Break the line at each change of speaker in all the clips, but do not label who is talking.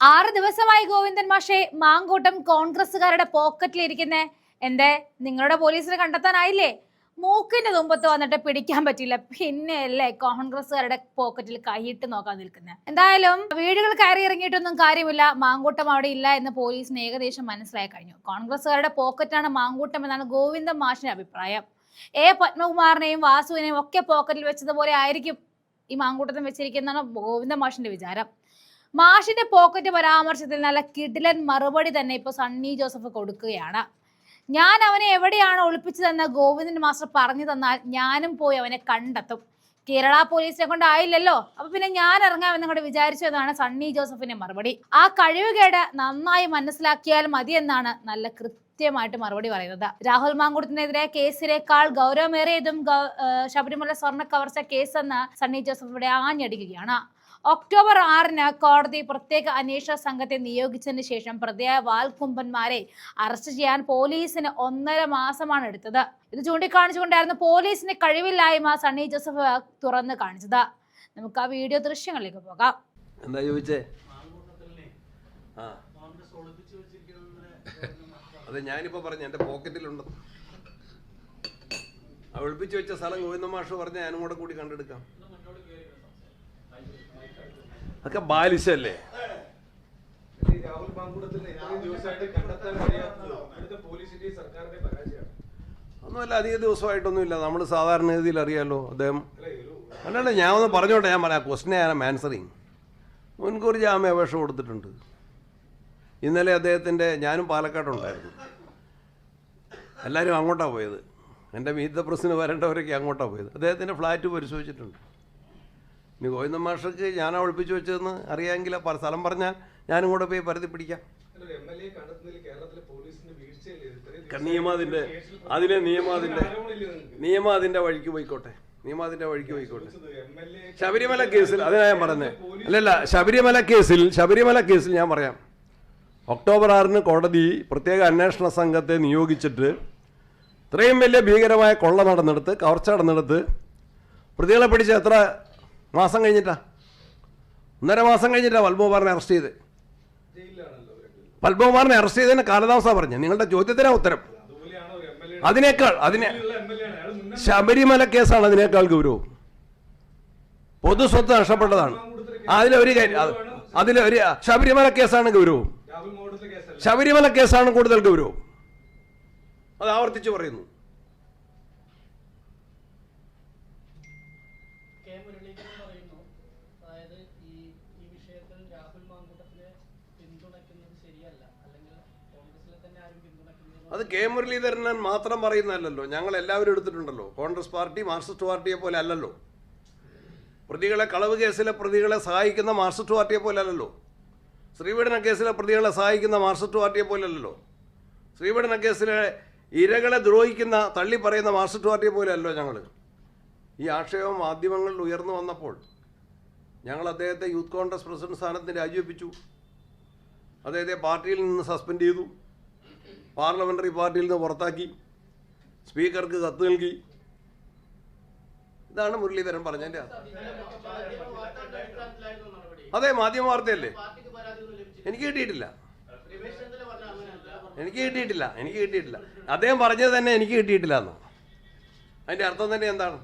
6 ദിവസമായി ഗോവിന്ദൻ മാഷെ മാങ്കൂട്ടം കോൺഗ്രസുകാരുടെ പോക്കറ്റിലിരിക്കുന്നേ. എന്തേ, നിങ്ങളുടെ പോലീസിനെ കണ്ടെത്താനായില്ലേ? മൂക്കിന്റെ തുമ്പത്ത് വന്നിട്ട് പിടിക്കാൻ പറ്റില്ല, പിന്നെയല്ലേ കോൺഗ്രസുകാരുടെ പോക്കറ്റിൽ കൈയിട്ട് നോക്കാൻ നിൽക്കുന്നത്. എന്തായാലും വീടുകൾ കയറി ഇറങ്ങിയിട്ടൊന്നും കാര്യമില്ല, മാങ്കൂട്ടം അവിടെ ഇല്ല എന്ന് പോലീസിന് ഏകദേശം മനസ്സിലായി കഴിഞ്ഞു. കോൺഗ്രസുകാരുടെ പോക്കറ്റാണ് മാങ്കൂട്ടം എന്നാണ് ഗോവിന്ദൻ മാഷിന്റെ അഭിപ്രായം. പത്മകുമാറിനെയും വാസുവിനെയും ഒക്കെ പോക്കറ്റിൽ വെച്ചതുപോലെ ആയിരിക്കും ഈ മാങ്കൂട്ടത്തിൽ വെച്ചിരിക്കുന്നതാണ് ഗോവിന്ദൻ മാഷിന്റെ വിചാരം. മാഷിന്റെ പോക്കറ്റ് പരാമർശത്തിൽ നല്ല കിടിലൻ മറുപടി തന്നെ ഇപ്പൊ സണ്ണി ജോസഫ് കൊടുക്കുകയാണ്. ഞാൻ അവനെ എവിടെയാണ് ഒളിപ്പിച്ചതെന്ന് ഗോവിന്ദൻ മാസ്റ്റർ പറഞ്ഞു തന്നാൽ ഞാനും പോയി അവനെ കണ്ടെത്തും. കേരള പോലീസിനെ കൊണ്ടായില്ലല്ലോ, അപ്പൊ പിന്നെ ഞാൻ ഇറങ്ങാമെന്ന് കൂടെ വിചാരിച്ചു എന്നാണ് സണ്ണി ജോസഫിന്റെ മറുപടി. ആ കഴിവുകേട് നന്നായി മനസ്സിലാക്കിയാൽ മതി എന്നാണ് നല്ല കൃത്യമായിട്ട് മറുപടി പറയുന്നത്. രാഹുൽ മാങ്കൂട്ടത്തിനെതിരെ കേസിനേക്കാൾ ഗൗരവമേറിയതും ശബരിമല സ്വർണ്ണ കവർച്ച കേസെന്ന് സണ്ണി ജോസഫ് ഇവിടെ ആഞ്ഞടിക്കുകയാണ്. ഒക്ടോബർ 6-ന് കോടതി പ്രത്യേക അന്വേഷണ സംഘത്തെ നിയോഗിച്ചതിന് ശേഷം പ്രതിയായ വാൽക്കുമ്പന്മാരെ അറസ്റ്റ് ചെയ്യാൻ പോലീസിന് 1.5 മാസമാണ് എടുത്തത്. ഇത് ചൂണ്ടിക്കാണിച്ചുകൊണ്ടായിരുന്നു പോലീസിന് കഴിവില്ലായ്മ സണ്ണി ജോസഫ് തുറന്നു കാണിച്ചത്. നമുക്ക് ആ വീഡിയോ ദൃശ്യങ്ങളിലേക്ക് പോകാം.
എന്താ ചോദിച്ചേ? അതെ, ഞാനിപ്പോ പറഞ്ഞു എന്റെ പോക്കറ്റിലുണ്ട്. ഒളിപ്പിച്ചു വെച്ച സ്ഥലം ഗോവിന്ദൻ മാഷ് പറഞ്ഞ ഞാനും കൂടെ കൂടി കണ്ടെടുക്കാം. അതൊക്കെ ബാലിശല്ലേ? ഒന്നുമല്ല, അധിക ദിവസമായിട്ടൊന്നുമില്ല. നമ്മൾ സാധാരണ രീതിയിൽ അറിയാമല്ലോ അദ്ദേഹം. അല്ലാണ്ട് ഞാൻ ഒന്ന് പറഞ്ഞോട്ടെ, ഞാൻ പറയാം. ക്വസ്റ്റിനെ ഞാൻ ആൻസറിങ്. മുൻകൂർ ജാമ്യാപേക്ഷ കൊടുത്തിട്ടുണ്ട്. ഇന്നലെ ഞാനും പാലക്കാട്ടുണ്ടായിരുന്നു. എല്ലാവരും അങ്ങോട്ടാണ് പോയത്. എൻ്റെ മീറ്റ് ദ പ്രസിന് വരേണ്ടവരൊക്കെ അങ്ങോട്ടാണ് പോയത്. അദ്ദേഹത്തിൻ്റെ ഫ്ലാറ്റ് പരിശോധിച്ചിട്ടുണ്ട്. ഇനി ഗോവിന്ദൻ മാഷക്ക് ഞാനാ ഒളിപ്പിച്ചു വെച്ചതെന്ന് അറിയാമെങ്കിൽ സ്ഥലം പറഞ്ഞാൽ ഞാനും കൂടെ പോയി പരതി പിടിക്കാം. നിയമം അതിൻ്റെ വഴിക്ക് പോയിക്കോട്ടെ. ശബരിമല കേസിൽ അതിനാ ഞാൻ പറഞ്ഞത്. അല്ലല്ല, ശബരിമല കേസിൽ ഞാൻ പറയാം. ഒക്ടോബർ 6-ന് കോടതി പ്രത്യേക അന്വേഷണ സംഘത്തെ നിയോഗിച്ചിട്ട് ഇത്രയും വലിയ ഭീകരമായ കൊള്ള നടന്നെടുത്ത്, കവർച്ച നടന്നെടുത്ത് പ്രതികളെ പിടിച്ച് എത്ര മാസം കഴിഞ്ഞിട്ടാ? 1.5 മാസം കഴിഞ്ഞിട്ടാ പത്മകുമാറിനെ അറസ്റ്റ് ചെയ്ത്. പത്മകുമാറിനെ അറസ്റ്റ് ചെയ്തതിന് കാലതാമസം പറഞ്ഞു. നിങ്ങളുടെ ചോദ്യത്തിനാ ഉത്തരം. ശബരിമല കേസാണ് അതിനേക്കാൾ ഗൗരവം. പൊതുസ്വത്ത് നഷ്ടപ്പെട്ടതാണ്. അതിലൊരു ശബരിമല കേസാണ് ഗൗരവം. ശബരിമല കേസാണ് കൂടുതൽ ഗൗരവം. അത് ആവർത്തിച്ച് പറയുന്നു. അത് കെ മുരളീധരൻ മാത്രം പറയുന്നതല്ലോ, ഞങ്ങൾ എല്ലാവരും എടുത്തിട്ടുണ്ടല്ലോ. കോൺഗ്രസ് പാർട്ടി മാർക്സിസ്റ്റ് പാർട്ടിയെ പോലെ അല്ലല്ലോ. പ്രതികളെ, കളവ് കേസിലെ പ്രതികളെ സഹായിക്കുന്ന മാർക്സിസ്റ്റ് പാർട്ടിയെ പോലെ അല്ലല്ലോ. ശ്രീപീഡന കേസിലെ പ്രതികളെ സഹായിക്കുന്ന മാർക്സിസ്റ്റ് പാർട്ടിയെ പോലെ അല്ലല്ലോ. ശ്രീപീഡന കേസിലെ ഇരകളെ ദ്രോഹിക്കുന്ന, തള്ളി പറയുന്ന മാർക്സിസ്റ്റ് പാർട്ടിയെ പോലെ അല്ലോ ഞങ്ങൾ. ഈ ആക്ഷേപം മാധ്യമങ്ങളിൽ ഉയർന്നു വന്നപ്പോൾ ഞങ്ങൾ അദ്ദേഹത്തെ യൂത്ത് കോൺഗ്രസ് പ്രസിഡന്റ് സ്ഥാനത്തിന് രാജിവെപ്പിച്ചു. അദ്ദേഹത്തെ പാർട്ടിയിൽ നിന്ന് സസ്പെൻഡ് ചെയ്തു. പാർലമെന്ററി പാർട്ടിയിൽ നിന്ന് പുറത്താക്കി. സ്പീക്കർക്ക് കത്ത് നൽകി. ഇതാണ് മുരളീധരൻ പറഞ്ഞതിൻ്റെ. അതെ, മാധ്യമ വാർത്തയല്ലേ? എനിക്ക് കിട്ടിയിട്ടില്ല. അദ്ദേഹം പറഞ്ഞത് തന്നെ എനിക്ക് കിട്ടിയിട്ടില്ല എന്നോ? അതിന്റെ അർത്ഥം തന്നെ എന്താണ്?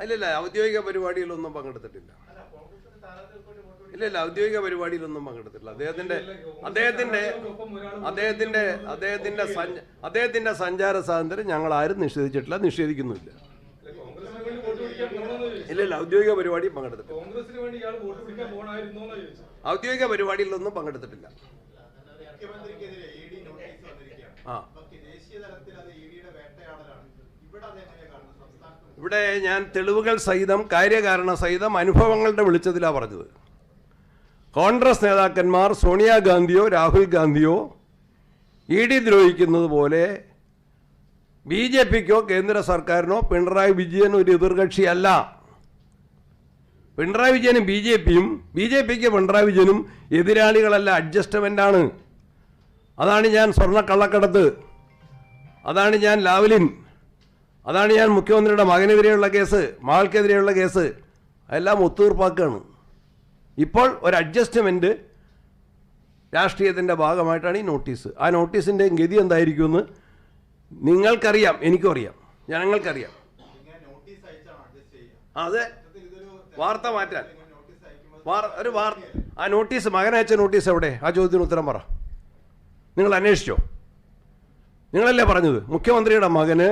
ഇല്ല, ഔദ്യോഗിക പരിപാടിയിലൊന്നും പങ്കെടുത്തിട്ടില്ല. അദ്ദേഹത്തിന്റെ സഞ്ചാര സ്വാതന്ത്ര്യം ഞങ്ങൾ ആരും നിഷേധിച്ചിട്ടില്ല, നിഷേധിക്കുന്നുമില്ല. ഇല്ല, ഔദ്യോഗിക പരിപാടി പങ്കെടുത്തിട്ടില്ല. ഔദ്യോഗിക പരിപാടിയിലൊന്നും പങ്കെടുത്തിട്ടില്ല. ഇവിടെ ഞാൻ തെളിവുകൾ സഹിതം, കാര്യകാരണ സഹിതം, അനുഭവങ്ങളുടെ വെളിച്ചത്തിലാണ് പറഞ്ഞത്. കോൺഗ്രസ് നേതാക്കന്മാർ സോണിയാഗാന്ധിയോ രാഹുൽ ഗാന്ധിയോ ED ദ്രോഹിക്കുന്നത് പോലെ BJPക്കോ കേന്ദ്ര സർക്കാരിനോ പിണറായി വിജയൻ ഒരു എതിർകക്ഷിയല്ല. പിണറായി വിജയനും BJPക്ക് പിണറായി വിജയനും എതിരാളികളല്ല, അഡ്ജസ്റ്റ്മെൻ്റാണ്. അതാണ് ഞാൻ സ്വർണ്ണക്കള്ളക്കടത്ത്, അതാണ് ഞാൻ ലാവ്ലിൻ, അതാണ് ഞാൻ മുഖ്യമന്ത്രിയുടെ മകനെതിരെയുള്ള കേസ്, മകൾക്കെതിരെയുള്ള കേസ്, അതെല്ലാം ഒത്തുതീർപ്പാക്കുകയാണ്. ഇപ്പോൾ ഒരു അഡ്ജസ്റ്റ്മെൻറ്റ് രാഷ്ട്രീയത്തിൻ്റെ ഭാഗമായിട്ടാണ് ഈ നോട്ടീസ്. ആ നോട്ടീസിൻ്റെ ഗതി എന്തായിരിക്കുമെന്ന് നിങ്ങൾക്കറിയാം, എനിക്കും അറിയാം, ജനങ്ങൾക്കറിയാം. അതെ, വാർത്ത മാറ്റാൻ ആ നോട്ടീസ്, മകനയച്ച നോട്ടീസ് എവിടെ? ആ ചോദ്യത്തിന് ഉത്തരം പറ. നിങ്ങൾ അന്വേഷിച്ചോ? നിങ്ങളല്ലേ പറഞ്ഞത് മുഖ്യമന്ത്രിയുടെ മകന്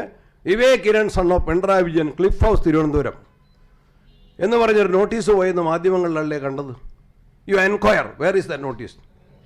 Vivek Kiran son of Pinarayi Vijayan, Cliff House, Thiruvananthapuram എന്ന് പറഞ്ഞൊരു നോട്ടീസ് പോയെന്ന് മാധ്യമങ്ങളിലല്ലേ കണ്ടത്? You enquire, where is that notice?